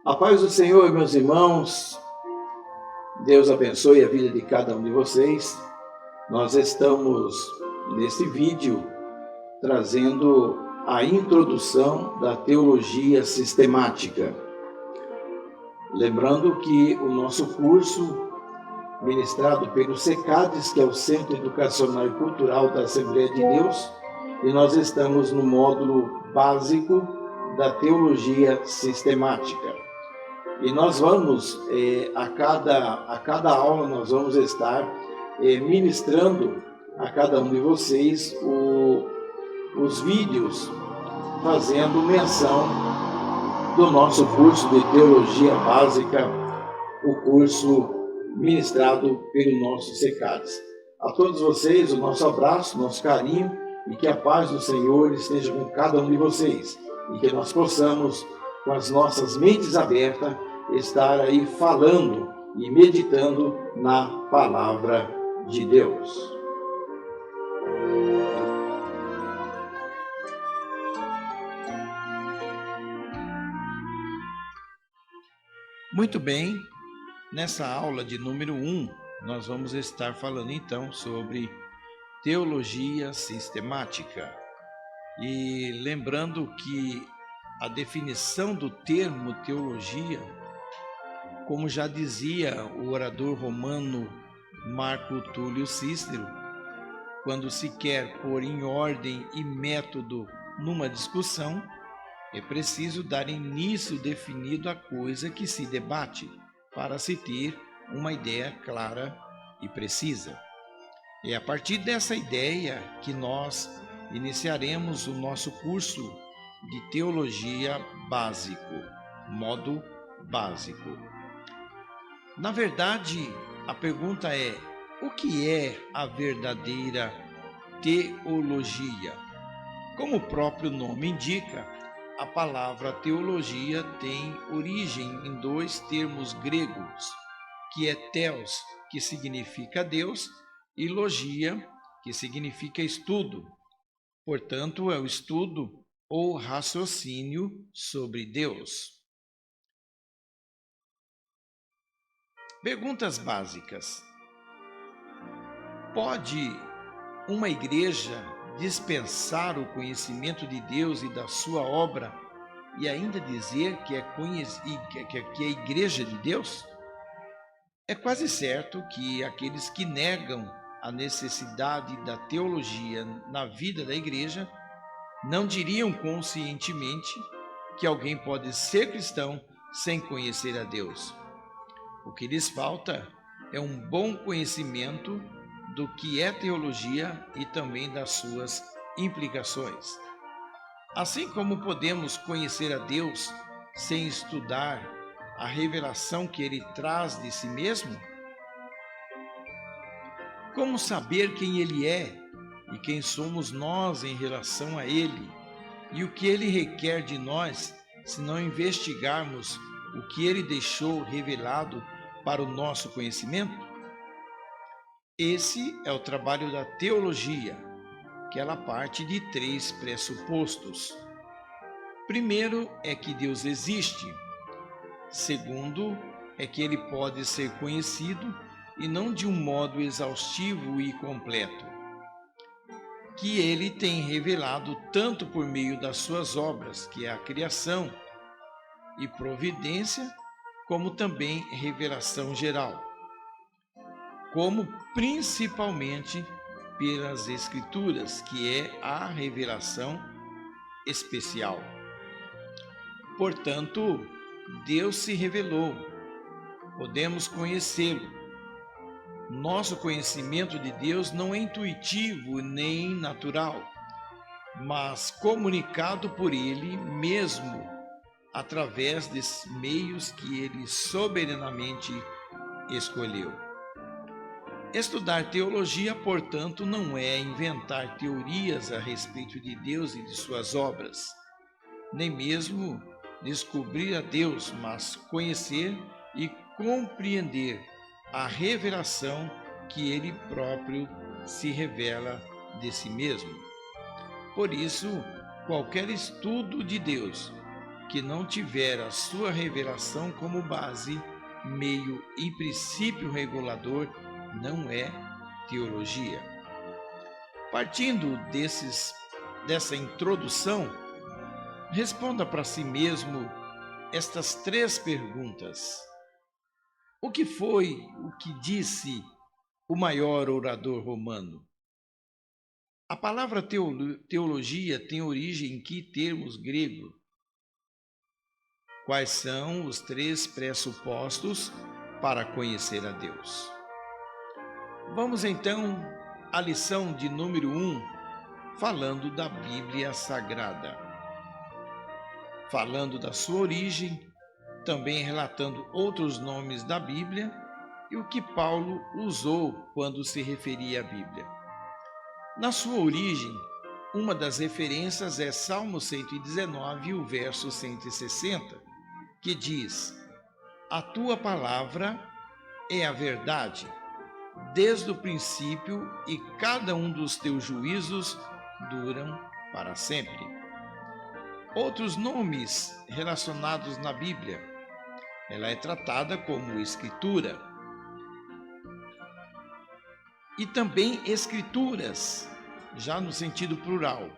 A paz do Senhor, meus irmãos, Deus abençoe a vida de cada um de vocês. Nós estamos nesse vídeo trazendo a introdução da teologia sistemática. Lembrando que o nosso curso, ministrado pelo SECADES, que é o Centro Educacional e Cultural da Assembleia de Deus, e nós estamos no módulo básico da teologia sistemática. E nós vamos, a cada aula, nós vamos estar ministrando a cada um de vocês os vídeos fazendo menção do nosso curso de Teologia Básica, o curso ministrado pelo nosso SECADES. A todos vocês, o nosso abraço, nosso carinho, e que a paz do Senhor esteja com cada um de vocês, e que nós possamos, com as nossas mentes abertas, estar aí falando e meditando na palavra de Deus. Muito bem, nessa aula de número 1, nós vamos estar falando então sobre teologia sistemática. E lembrando que a definição do termo teologia, como já dizia o orador romano Marco Túlio Cícero, quando se quer pôr em ordem e método numa discussão, é preciso dar início definido à coisa que se debate, para se ter uma ideia clara e precisa. É a partir dessa ideia que nós iniciaremos o nosso curso de Teologia Básico, modo básico. Na verdade, a pergunta é: o que é a verdadeira teologia? Como o próprio nome indica, a palavra teologia tem origem em dois termos gregos, que é theos, que significa Deus, e logia, que significa estudo. Portanto, é o estudo ou raciocínio sobre Deus. Perguntas básicas. Pode uma igreja dispensar o conhecimento de Deus e da sua obra e ainda dizer que é igreja de Deus? É quase certo que aqueles que negam a necessidade da teologia na vida da igreja não diriam conscientemente que alguém pode ser cristão sem conhecer a Deus. O que lhes falta é um bom conhecimento do que é teologia e também das suas implicações. Assim como podemos conhecer a Deus sem estudar a revelação que Ele traz de si mesmo? Como saber quem Ele é e quem somos nós em relação a Ele e o que Ele requer de nós se não investigarmos o que Ele deixou revelado para o nosso conhecimento? Esse é o trabalho da teologia, que ela parte de 3 pressupostos. Primeiro é que Deus existe. Segundo é que Ele pode ser conhecido e não de um modo exaustivo e completo. Que Ele tem revelado tanto por meio das suas obras, que é a criação e providência, como também revelação geral, como principalmente pelas Escrituras, que é a revelação especial. Portanto, Deus se revelou, podemos conhecê-lo. Nosso conhecimento de Deus não é intuitivo nem natural, mas comunicado por Ele mesmo, através desses meios que Ele soberanamente escolheu. Estudar teologia, portanto, não é inventar teorias a respeito de Deus e de suas obras, nem mesmo descobrir a Deus, mas conhecer e compreender a revelação que Ele próprio se revela de si mesmo. Por isso, qualquer estudo de Deus que não tiver a sua revelação como base, meio e princípio regulador não é teologia. Partindo dessa introdução, responda para si mesmo estas 3 perguntas. O que foi o que disse o maior orador romano? A palavra teologia tem origem em que termos grego? Quais são os 3 pressupostos para conhecer a Deus? Vamos então à lição de número 1, falando da Bíblia Sagrada. Falando da sua origem, também relatando outros nomes da Bíblia e o que Paulo usou quando se referia à Bíblia. Na sua origem, uma das referências é Salmo 119, o verso 160, que diz: A tua palavra é a verdade, desde o princípio, e cada um dos teus juízos duram para sempre. Outros nomes relacionados na Bíblia. Ela é tratada como Escritura. E também Escrituras, já no sentido plural.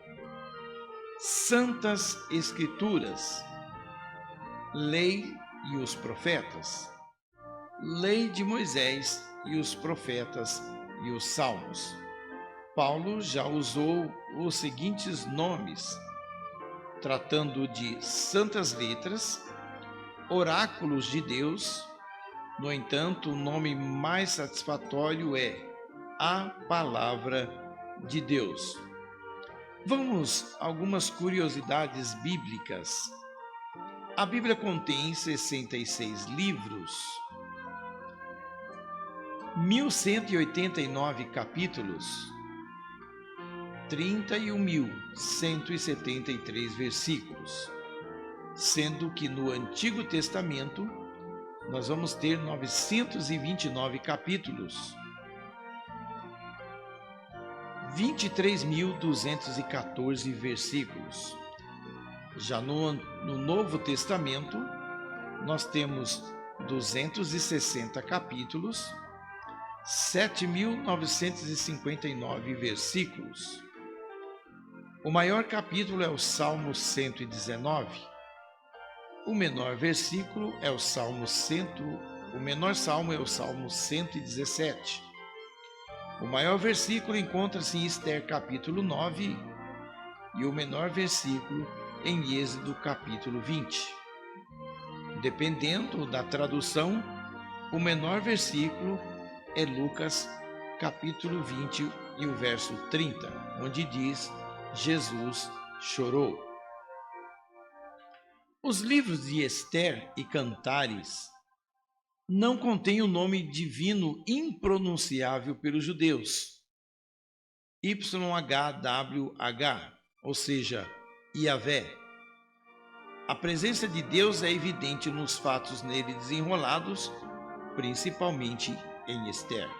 Santas Escrituras. Lei e os profetas. Lei de Moisés e os profetas e os salmos. Paulo já usou os seguintes nomes, tratando de santas letras, oráculos de Deus. No entanto, o nome mais satisfatório é a Palavra de Deus. Vamos a algumas curiosidades bíblicas. A Bíblia contém 66 livros, 1.189 capítulos, 31.173 versículos, sendo que no Antigo Testamento nós vamos ter 929 capítulos, 23.214 versículos. Já no Novo Testamento, nós temos 260 capítulos, 7.959 versículos. O maior capítulo é o Salmo 119. O menor versículo é o o menor salmo é o Salmo 117. O maior versículo encontra-se em Esther capítulo 9 e o menor versículo em Êxodo capítulo 20. Dependendo da tradução, o menor versículo é Lucas capítulo 20 e o verso 30, onde diz: Jesus chorou. Os livros de Esther e Cantares não contêm o nome divino impronunciável pelos judeus, YHWH, ou seja, Yahvé. A presença de Deus é evidente nos fatos nele desenrolados, principalmente em Esther.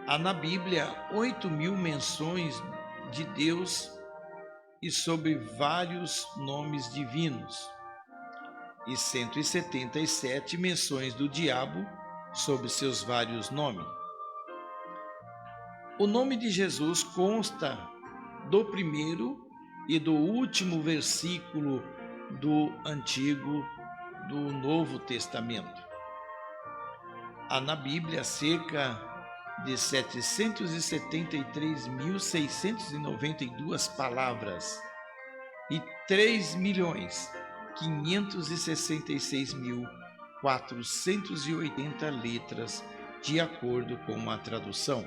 Há na Bíblia 8.000 menções de Deus e sobre vários nomes divinos, e 177 menções do diabo sob seus vários nomes. O nome de Jesus consta do primeiro e do último versículo do Novo Testamento. Há na Bíblia cerca de 773.692 palavras e 3.566.480 letras, de acordo com a tradução.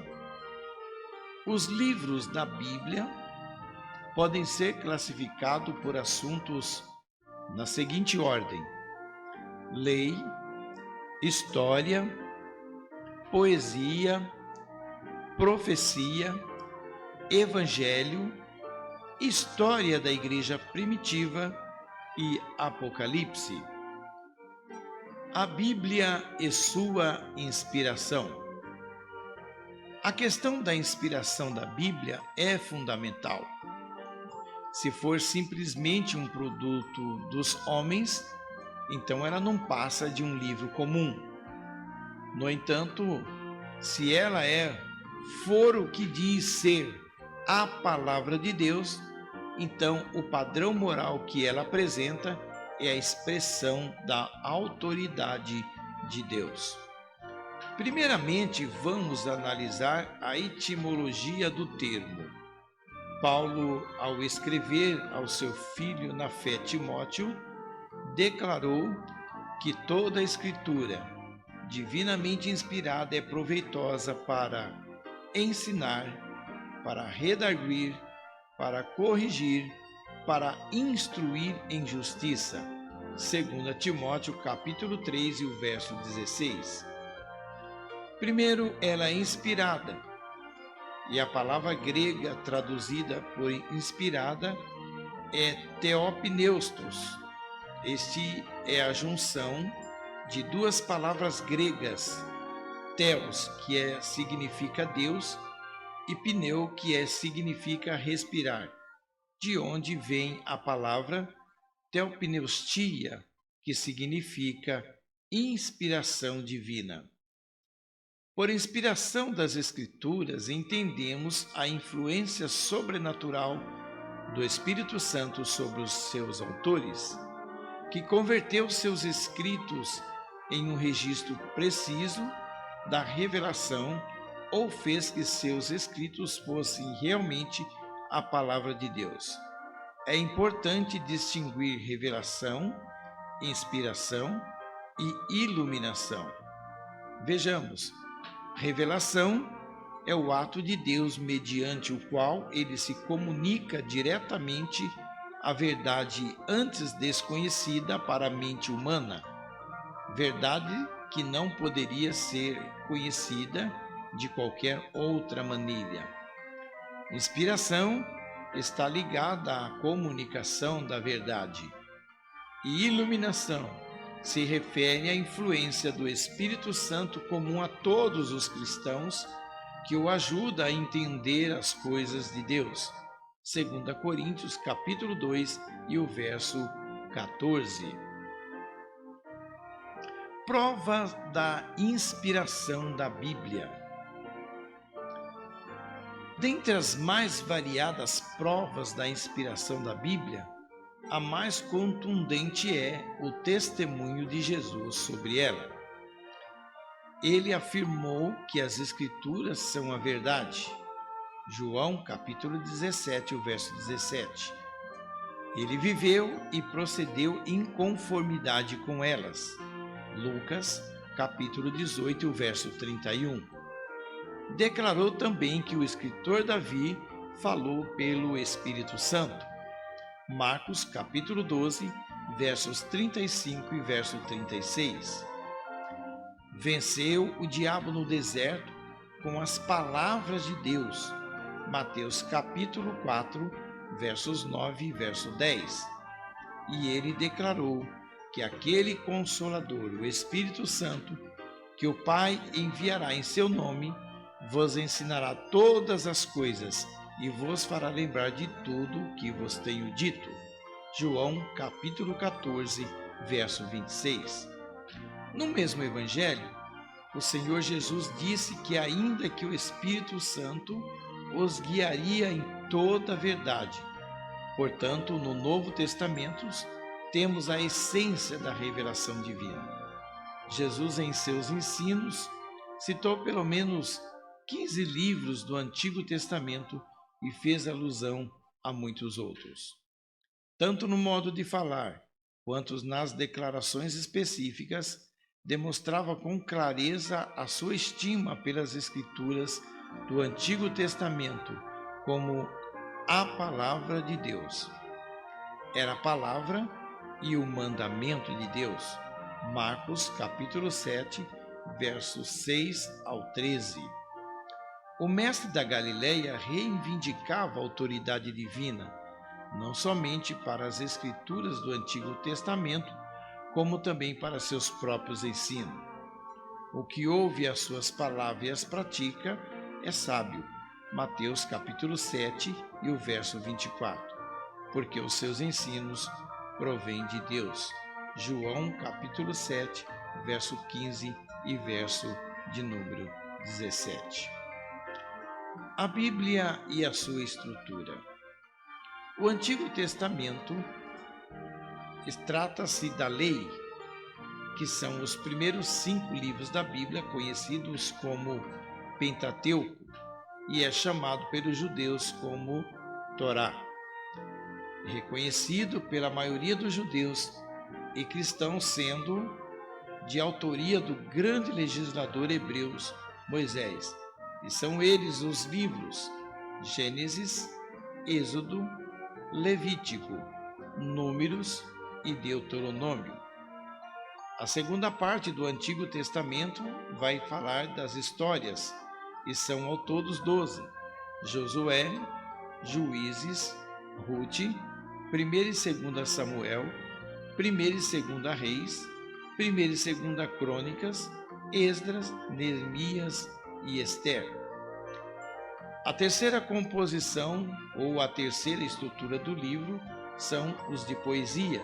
Os livros da Bíblia podem ser classificados por assuntos na seguinte ordem: lei, história, poesia, profecia, evangelho, história da igreja primitiva e Apocalipse. A Bíblia e sua inspiração. A questão da inspiração da Bíblia é fundamental. Se for simplesmente um produto dos homens, então ela não passa de um livro comum. No entanto, se ela for o que diz ser a palavra de Deus, então o padrão moral que ela apresenta é a expressão da autoridade de Deus. Primeiramente, vamos analisar a etimologia do termo. Paulo, ao escrever ao seu filho na fé Timóteo, declarou que toda a Escritura, divinamente inspirada, é proveitosa para ensinar, para redarguir, para corrigir, para instruir em justiça. 2 Timóteo capítulo 3 e o verso 16. Primeiro, ela é inspirada, e a palavra grega traduzida por inspirada é theopneustos. Este é a junção de duas palavras gregas, theos, que significa Deus, e pneu, que significa respirar, de onde vem a palavra theopneustia, que significa inspiração divina. Por inspiração das Escrituras, entendemos a influência sobrenatural do Espírito Santo sobre os seus autores, que converteu seus escritos em um registro preciso da revelação ou fez que seus escritos fossem realmente a palavra de Deus. É importante distinguir revelação, inspiração e iluminação. Vejamos, revelação é o ato de Deus mediante o qual ele se comunica diretamente a verdade antes desconhecida para a mente humana, verdade que não poderia ser conhecida de qualquer outra maneira. Inspiração está ligada à comunicação da verdade, e iluminação se refere à influência do Espírito Santo comum a todos os cristãos, que o ajuda a entender as coisas de Deus. 2 Coríntios capítulo 2 e o verso 14. Prova da inspiração da Bíblia. Dentre as mais variadas provas da inspiração da Bíblia, a mais contundente é o testemunho de Jesus sobre ela. Ele afirmou que as Escrituras são a verdade. João capítulo 17, o verso 17. Ele viveu e procedeu em conformidade com elas. Lucas capítulo 18, o verso 31. Declarou também que o escritor Davi falou pelo Espírito Santo. Marcos capítulo 12, versos 35 e verso 36. Venceu o diabo no deserto com as palavras de Deus. Mateus capítulo 4, versos 9 e verso 10. E ele declarou que aquele Consolador, o Espírito Santo, que o Pai enviará em seu nome, vos ensinará todas as coisas e vos fará lembrar de tudo o que vos tenho dito. João capítulo 14, verso 26. No mesmo evangelho, o Senhor Jesus disse que ainda que o Espírito Santo os guiaria em toda a verdade. Portanto, no Novo Testamento, temos a essência da revelação divina. Jesus, em seus ensinos, citou pelo menos 15 livros do Antigo Testamento e fez alusão a muitos outros. Tanto no modo de falar, quanto nas declarações específicas, demonstrava com clareza a sua estima pelas Escrituras do Antigo Testamento como a palavra de Deus. Era a palavra e o mandamento de Deus. Marcos capítulo 7, versos 6 ao 13. O mestre da Galileia reivindicava a autoridade divina, não somente para as Escrituras do Antigo Testamento, como também para seus próprios ensinos. O que ouve as suas palavras e as pratica é sábio. Mateus capítulo 7 e o verso 24. porque os seus ensinos provêm de Deus. João capítulo 7, verso 15 e verso de número 17. A Bíblia e a sua estrutura. O Antigo Testamento trata-se da lei, que são os primeiros 5 livros da Bíblia, conhecidos como Pentateuco, e é chamado pelos judeus como Torá. Reconhecido pela maioria dos judeus e cristãos, sendo de autoria do grande legislador hebreu Moisés. E são eles os livros Gênesis, Êxodo, Levítico, Números e Deuteronômio. A segunda parte do Antigo Testamento vai falar das histórias, e são ao todos 12: Josué, Juízes, Rute, 1 e 2 Samuel, 1 e 2 Reis, 1 e 2 Crônicas, Esdras, Neemias e Ester. A terceira composição, ou a terceira estrutura do livro, são os de poesia,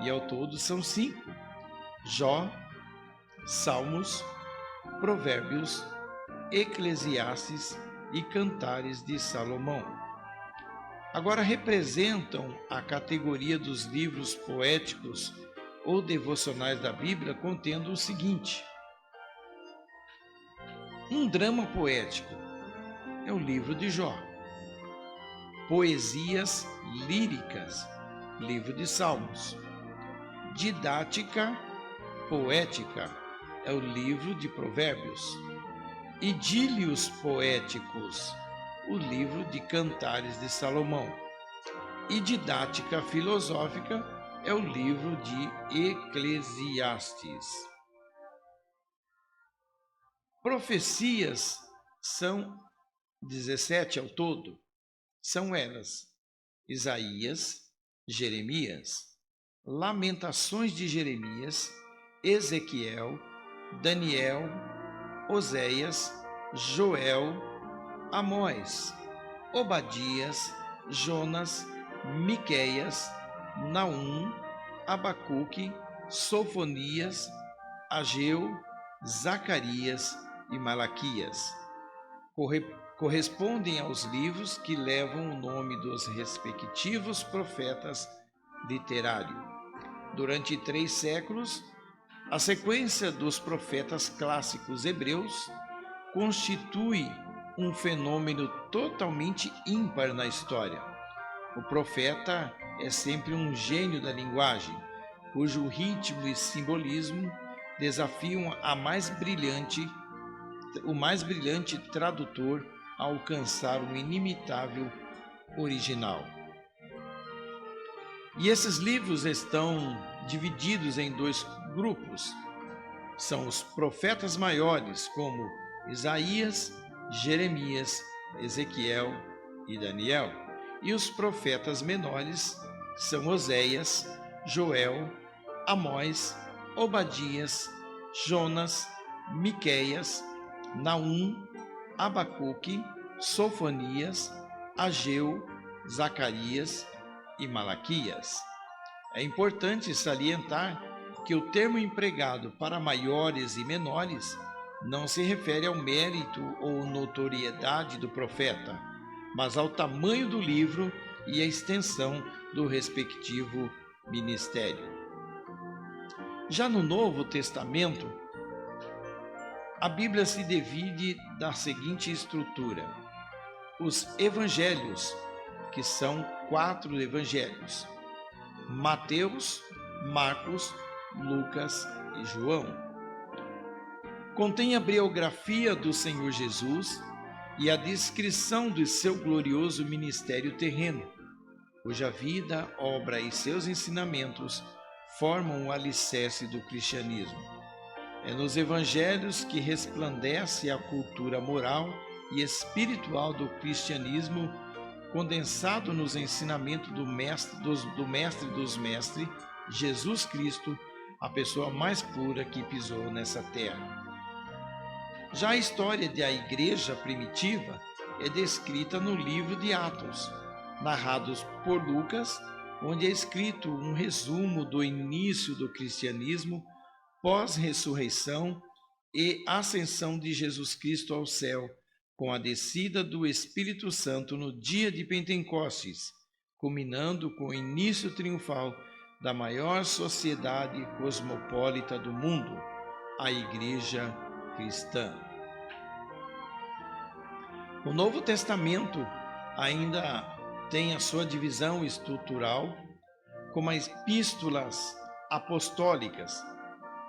e ao todo são 5: Jó, Salmos, Provérbios, Eclesiastes e Cantares de Salomão. Agora representam a categoria dos livros poéticos ou devocionais da Bíblia, contendo o seguinte: um drama poético é o livro de Jó. Poesias líricas, livro de Salmos. Didática poética é o livro de Provérbios. Idílios poéticos, o livro de Cantares de Salomão. E didática filosófica é o livro de Eclesiastes. Profecias são 17 ao todo. São elas: Isaías, Jeremias, Lamentações de Jeremias, Ezequiel, Daniel, Oséias, Joel, Amós, Obadias, Jonas, Miqueias, Naum, Abacuque, Sofonias, Ageu, Zacarias e Malaquias. Correspondem aos livros que levam o nome dos respectivos profetas literários. Durante 3 séculos, a sequência dos profetas clássicos hebreus constitui um fenômeno totalmente ímpar na história. O profeta é sempre um gênio da linguagem, cujo ritmo e simbolismo desafiam o mais brilhante tradutor a alcançar um inimitável original. E esses livros estão divididos em 2 grupos. São os profetas maiores, como Isaías, Jeremias, Ezequiel e Daniel. E os profetas menores são Oséias, Joel, Amós, Obadias, Jonas, Miqueias, Naum, Abacuque, Sofonias, Ageu, Zacarias e Malaquias. É importante salientar que o termo empregado para maiores e menores não se refere ao mérito ou notoriedade do profeta, mas ao tamanho do livro e à extensão do respectivo ministério. Já no Novo Testamento, a Bíblia se divide da seguinte estrutura: os evangelhos, que são 4 evangelhos: Mateus, Marcos, Lucas e João. Contém a biografia do Senhor Jesus e a descrição do seu glorioso ministério terreno, cuja vida, obra e seus ensinamentos formam o alicerce do cristianismo. É nos evangelhos que resplandece a cultura moral e espiritual do cristianismo, condensado nos ensinamentos do mestre dos mestres, Jesus Cristo, a pessoa mais pura que pisou nessa terra. Já a história da igreja primitiva é descrita no livro de Atos, narrados por Lucas, onde é escrito um resumo do início do cristianismo, pós-ressurreição e ascensão de Jesus Cristo ao céu, com a descida do Espírito Santo no dia de Pentecostes, culminando com o início triunfal da maior sociedade cosmopolita do mundo, a Igreja Cristã. O Novo Testamento ainda tem a sua divisão estrutural como as epístolas apostólicas.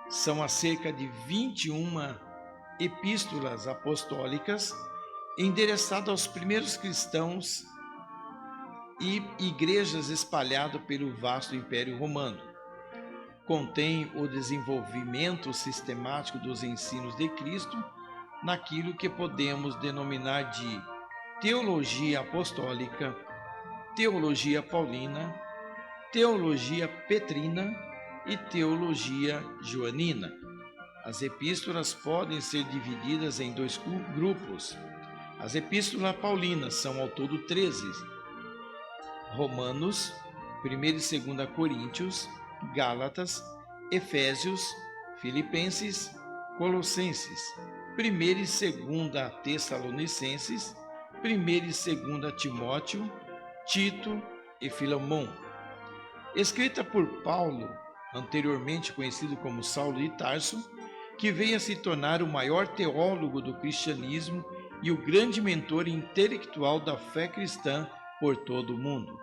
São a cerca de 21 epístolas apostólicas endereçadas aos primeiros cristãos e igrejas espalhadas pelo vasto Império Romano. Contém o desenvolvimento sistemático dos ensinos de Cristo naquilo que podemos denominar de teologia apostólica, teologia paulina, teologia petrina e teologia joanina. As epístolas podem ser divididas em dois grupos. As epístolas paulinas são ao todo 13: Romanos, 1 e 2 Coríntios, Gálatas, Efésios, Filipenses, Colossenses, 1 e 2 Tessalonicenses, 1 e 2 Timóteo, Tito e Filemão. Escrita por Paulo, anteriormente conhecido como Saulo de Tarso, que veio a se tornar o maior teólogo do cristianismo e o grande mentor intelectual da fé cristã por todo o mundo.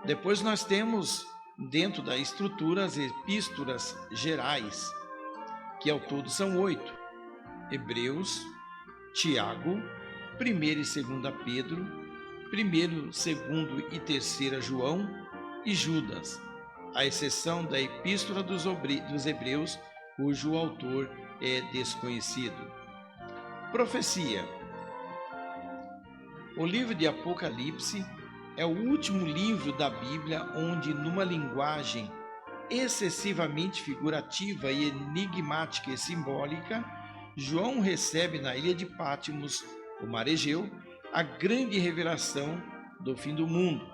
Depois nós temos, dentro da estrutura, as epístolas gerais, que ao todo são 8: Hebreus, Tiago, 1 e 2 Pedro, 1, 2 e 3 João e Judas, à exceção da Epístola dos Hebreus, cujo autor é desconhecido. Profecia. O livro de Apocalipse é o último livro da Bíblia onde, numa linguagem excessivamente figurativa e enigmática e simbólica, João recebe na ilha de Patmos, o mar Egeu, a grande revelação do fim do mundo,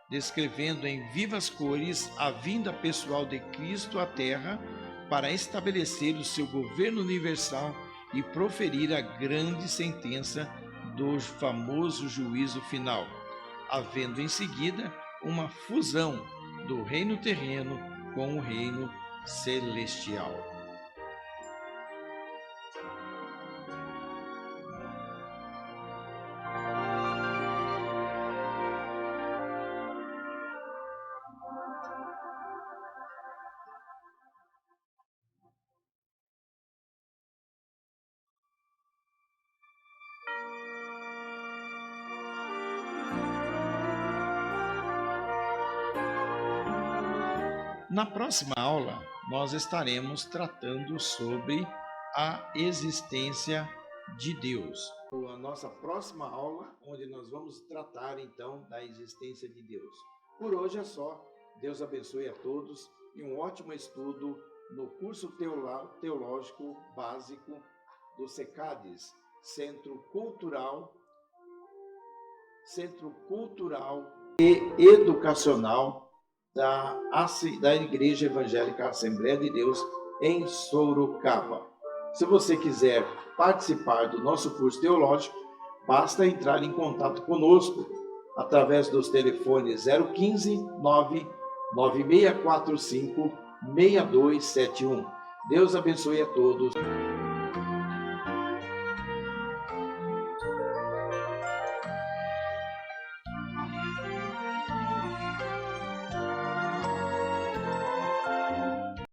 descrevendo em vivas cores a vinda pessoal de Cristo à Terra para estabelecer o seu governo universal e proferir a grande sentença do famoso juízo final, havendo em seguida uma fusão do reino terreno com o reino celestial. Na próxima aula, nós estaremos tratando sobre a existência de Deus. A nossa próxima aula, onde nós vamos tratar então da existência de Deus. Por hoje é só. Deus abençoe a todos e um ótimo estudo no curso teológico básico do SECADES, Centro Cultural e Educacional da Igreja Evangélica Assembleia de Deus em Sorocaba. Se você quiser participar do nosso curso teológico, basta entrar em contato conosco através dos telefones 015 99645 6271. Deus abençoe a todos.